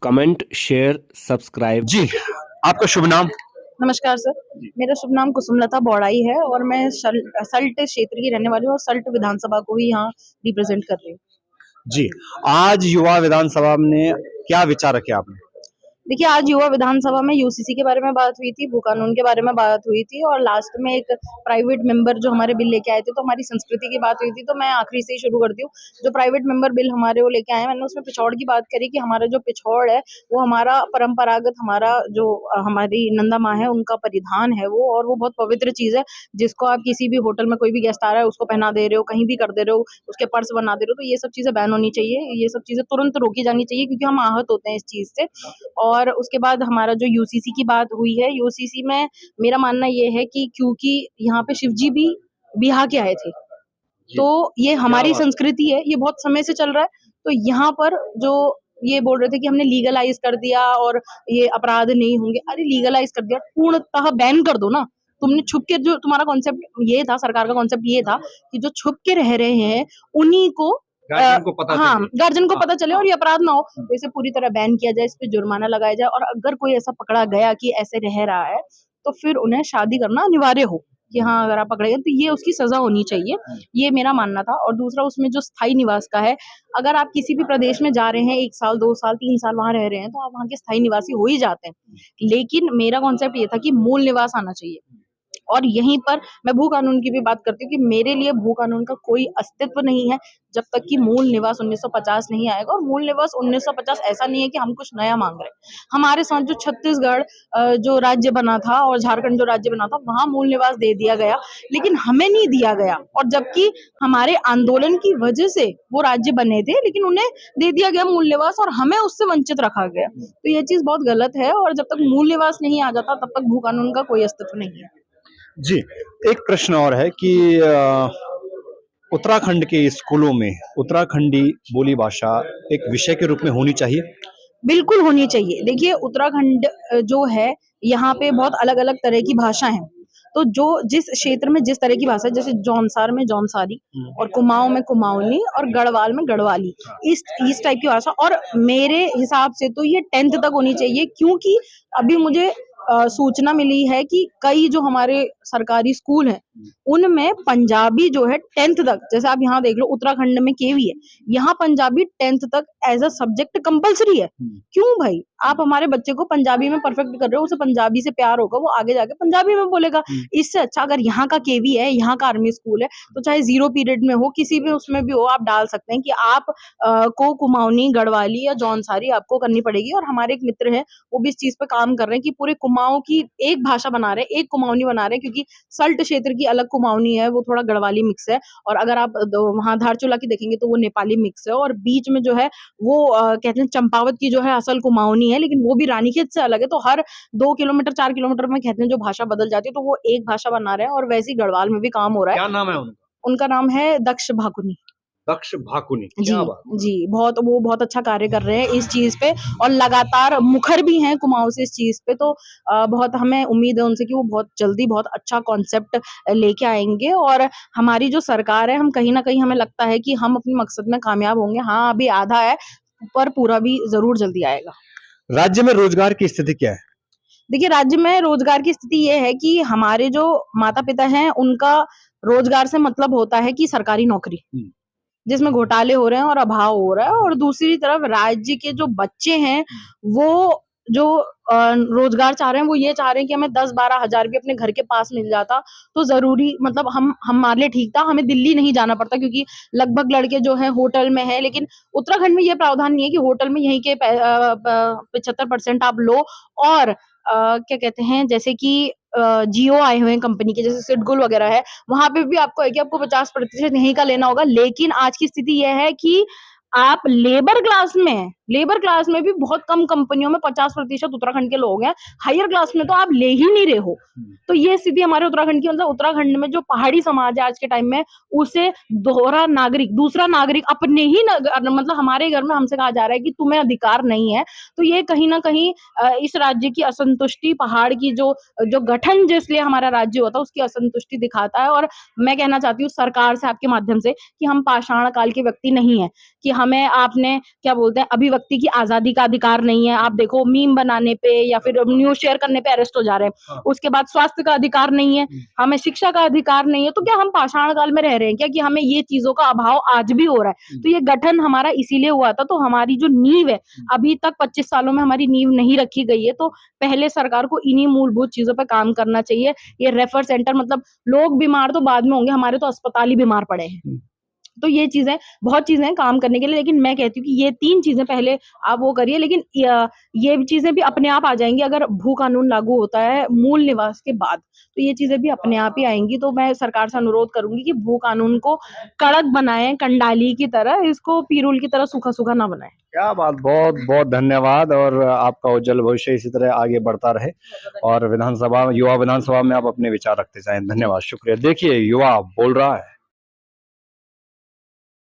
Comment, share, subscribe. जी, आपका शुभ नाम? नमस्कार सर, मेरा शुभ नाम कुसुमलता बौड़ाई है और मैं सल्ट क्षेत्र की रहने वाली हूँ और सल्ट विधानसभा को ही यहाँ रिप्रेजेंट कर रही हूँ। जी, आज युवा विधानसभा ने क्या विचार रखे आपने? देखिए, आज युवा विधानसभा में यूसीसी के बारे में बात हुई थी, भू कानून के बारे में बात हुई थी और लास्ट में एक प्राइवेट मेंबर जो हमारे बिल लेके आए थे, तो हमारी संस्कृति की बात हुई थी। तो मैं आखिरी से ही शुरू करती हूँ। जो प्राइवेट मेंबर बिल हमारे वो लेके आए हैं, मैंने उसमें पिछौड़ की बात करी कि हमारा जो पिछौड़ है, वो हमारा परंपरागत हमारा जो हमारी नंदा माँ है, उनका परिधान है वो, और वो बहुत पवित्र चीज़ है, जिसको आप किसी भी होटल में कोई भी गेस्ट आ रहा है, उसको पहना दे रहे हो, कहीं भी कर दे रहे हो, उसके पर्स बना दे रहे हो, तो ये सब चीज़ें बैन होनी चाहिए। ये सब चीज़ें तुरंत रोकी जानी चाहिए क्योंकि हम आहत होते हैं इस चीज़ से। और उसके बाद हमारा जो यूसीसी की बात हुई है, यूसीसी में मेरा मानना ये है कि क्योंकि यहाँ पे शिव जी भी बिहा के आए थे, तो ये हमारी संस्कृति है, ये बहुत समय से चल रहा है। तो यहाँ पर जो ये बोल रहे थे कि हमने लीगलाइज कर दिया और ये अपराध नहीं होंगे, अरे लीगलाइज कर दिया, पूर्णतः बैन कर दो ना। तुमने छुप के, जो तुम्हारा कॉन्सेप्ट ये था, सरकार का कॉन्सेप्ट ये था कि जो छुप के रह रहे हैं उन्हीं को गार्जियन को पता हाँ, चले। गार्जियन को पता चले और ये अपराध ना हो, तो इसे पूरी तरह बैन किया जाए, इस पे जुर्माना लगाया जाए और अगर कोई ऐसा पकड़ा गया कि ऐसे रह रहा है, तो फिर उन्हें शादी करना अनिवार्य हो कि हाँ, अगर आप पकड़े गए तो ये उसकी सज़ा होनी चाहिए। ये मेरा मानना था। और दूसरा उसमें जो स्थायी निवास का है, अगर आप किसी भी प्रदेश में जा रहे हैं, 1 साल, 2 साल, 3 साल वहाँ रह रहे हैं, तो आप वहाँ के स्थायी निवासी हो ही जाते हैं। लेकिन मेरा कॉन्सेप्ट ये था कि मूल निवास आना चाहिए। और यहीं पर मैं भू कानून की भी बात करती हूँ कि मेरे लिए भू कानून का कोई अस्तित्व नहीं है जब तक कि मूल निवास 1950 नहीं आएगा। और मूल निवास 1950 ऐसा नहीं है कि हम कुछ नया मांग रहे हैं। हमारे साथ जो छत्तीसगढ़ जो राज्य बना था और झारखंड जो राज्य बना था, वहाँ मूल निवास दे दिया गया, लेकिन हमें नहीं दिया गया। और जबकि हमारे आंदोलन की वजह से वो राज्य बने थे, लेकिन उन्हें दे दिया गया मूल निवास और हमें उससे वंचित रखा गया। तो ये चीज़ बहुत गलत है और जब तक मूल निवास नहीं आ जाता, तब तक भू कानून का कोई अस्तित्व नहीं है। जी, एक प्रश्न और है कि उत्तराखंड के स्कूलों में उत्तराखंडी बोली भाषा एक विषय के रूप में होनी चाहिए? बिल्कुल होनी चाहिए। देखिए, उत्तराखंड जो है, यहाँ पे बहुत अलग-अलग तरह की भाषा हैं। तो जो जिस क्षेत्र में जिस तरह की भाषा है, जैसे जौनसार में जौनसारी और कुमाऊँ में कुमाऊनी और गढ़वाल में गढ़वाली, इस टाइप की भाषा। और मेरे हिसाब से तो ये 10th तक होनी चाहिए, क्योंकि अभी मुझे सूचना मिली है कि कई जो हमारे सरकारी स्कूल हैं, उनमें पंजाबी जो है 10th तक, जैसे आप यहाँ देख लो उत्तराखंड में केवी है, यहाँ पंजाबी 10th तक एज़ अ सब्जेक्ट कंपल्सरी है। क्यों भाई? आप हमारे बच्चे को पंजाबी में परफेक्ट कर रहे हो, उसे पंजाबी से प्यार होगा, वो आगे जाके पंजाबी में बोलेगा। इससे अच्छा अगर यहाँ का केवी है, यहाँ का आर्मी स्कूल है, तो चाहे 0 पीरियड में हो, किसी भी उसमें भी हो, आप डाल सकते हैं कि आप को कुमाऊनी, गढ़वाली या जौनसारी आपको करनी पड़ेगी। और हमारे एक मित्र हैं, वो भी इस चीज़ पे काम कर रहे हैं कि पूरे कुमाऊँ की एक भाषा बना रहे हैं, एक कुमाऊनी बना रहे हैं, क्योंकि सल्ट क्षेत्र की अलग कुमाऊनी है, वो थोड़ा गढ़वाली मिक्स है। और अगर आप वहाँ धारचूला की देखेंगे तो वो नेपाली मिक्स है। और बीच में जो है वो कहते हैं चंपावत की जो है असल कुमाऊनी है, लेकिन वो भी रानीखेत से अलग है। तो हर 2 किलोमीटर 4 किलोमीटर में कहते हैं जो भाषा बदल जाती है, तो वो एक भाषा बना रहे हैं। और वैसे ही गढ़वाल में भी काम हो रहा है। क्या नाम है उनका? उनका नाम है दक्ष भाकुनी। दक्ष भाकुनी। जी, क्या बात! जी, वो बहुत अच्छा कार्य कर रहे हैं इस चीज़ पे और लगातार मुखर भी हैं कुमाऊँ से इस चीज़ पे। तो बहुत हमें उम्मीद है उनसे कि वो बहुत जल्दी बहुत अच्छा कॉन्सेप्ट लेके आएँगे। और हमारी जो सरकार है, हम कहीं न कहीं हमें लगता है कि हम अपने मकसद में कामयाब होंगे। हाँ, अभी आधा है, पर पूरा भी ज़रूर जल्दी आएगा। राज्य में रोजगार की स्थिति क्या है? देखिए, राज्य में रोज़गार की स्थिति ये है कि हमारे जो माता-पिता हैं, उनका रोज़गार से मतलब होता है कि सरकारी नौकरी। जिसमें घोटाले हो रहे हैं और अभाव हो रहा है। और दूसरी तरफ राज्य के जो बच्चे हैं, वो जो रोजगार चाह रहे हैं, वो ये चाह रहे हैं कि हमें 10-12 हज़ार भी अपने घर के पास मिल जाता, तो ज़रूरी मतलब हम हमारे लिए ठीक था, हमें दिल्ली नहीं जाना पड़ता, क्योंकि लगभग लड़के जो हैं होटल में हैं। लेकिन उत्तराखंड में ये प्रावधान नहीं है कि होटल में यहीं के 75% आप लो। और क्या कहते हैं, जैसे कि जियो आए हुए हैं कंपनी के, जैसे सिडकुल वगैरह है, वहाँ पे भी आपको है कि आपको 50% यहीं का लेना होगा। लेकिन आज की स्थिति ये है कि आप लेबर क्लास में भी बहुत कम कंपनियों में 50% उत्तराखंड के लोग हैं। हायर क्लास में तो आप ले ही नहीं रहे हो। तो ये स्थिति हमारे उत्तराखंड की, मतलब उत्तराखंड में जो पहाड़ी समाज है आज के टाइम में, उसे दूसरा नागरिक अपने ही मतलब हमारे घर में हमसे कहा जा रहा है कि तुम्हें अधिकार नहीं है। तो ये कहीं न कहीं इस राज्य की असंतुष्टि, पहाड़ की जो जो गठन जिस लिए हमारा राज्य हुआ था, उसकी असंतुष्टि दिखाता है। और मैं कहना चाहती हूँ सरकार से आपके माध्यम से कि हम पाषाण काल के व्यक्ति नहीं हैं, कि हमें आपने क्या बोलते हैं अभिव्यक्ति की आजादी का अधिकार नहीं है। आप देखो मीम बनाने पे या फिर न्यूज़ शेयर करने पे अरेस्ट हो जा रहे हैं। हाँ। उसके बाद स्वास्थ्य का अधिकार नहीं है, हमें शिक्षा का अधिकार नहीं है। तो क्या हम पाषाण काल में रह रहे हैं क्या कि हमें ये चीज़ों का अभाव आज भी हो रहा है? तो ये गठन हमारा इसीलिए हुआ था। तो हमारी जो नींव है, अभी तक 25 सालों में हमारी नींव नहीं रखी गई है। तो पहले सरकार को इन्हीं मूलभूत चीज़ों पे काम करना चाहिए। ये रेफर सेंटर मतलब लोग बीमार तो बाद में होंगे, हमारे तो अस्पताल ही बीमार पड़े हैं। तो ये चीज़ें बहुत चीज़ें हैं काम करने के लिए, लेकिन मैं कहती हूँ कि ये 3 चीज़ें पहले आप वो करिए, लेकिन ये चीज़ें भी अपने आप आ जाएँगी अगर भू कानून लागू होता है मूल निवास के बाद, तो ये चीज़ें भी अपने आप ही आएँगी। तो मैं सरकार से अनुरोध करूँगी कि भू कानून को कड़क बनाएँ, कंडाली की तरह, इसको पीरुल की तरह सूखा-सूखा ना बनाएँ। क्या बात, बहुत बहुत धन्यवाद और आपका उज्जवल भविष्य इसी तरह आगे बढ़ता रहे और युवा विधानसभा में आप अपने विचार रखते जाएं। धन्यवाद, शुक्रिया। देखिए युवा बोल रहा है।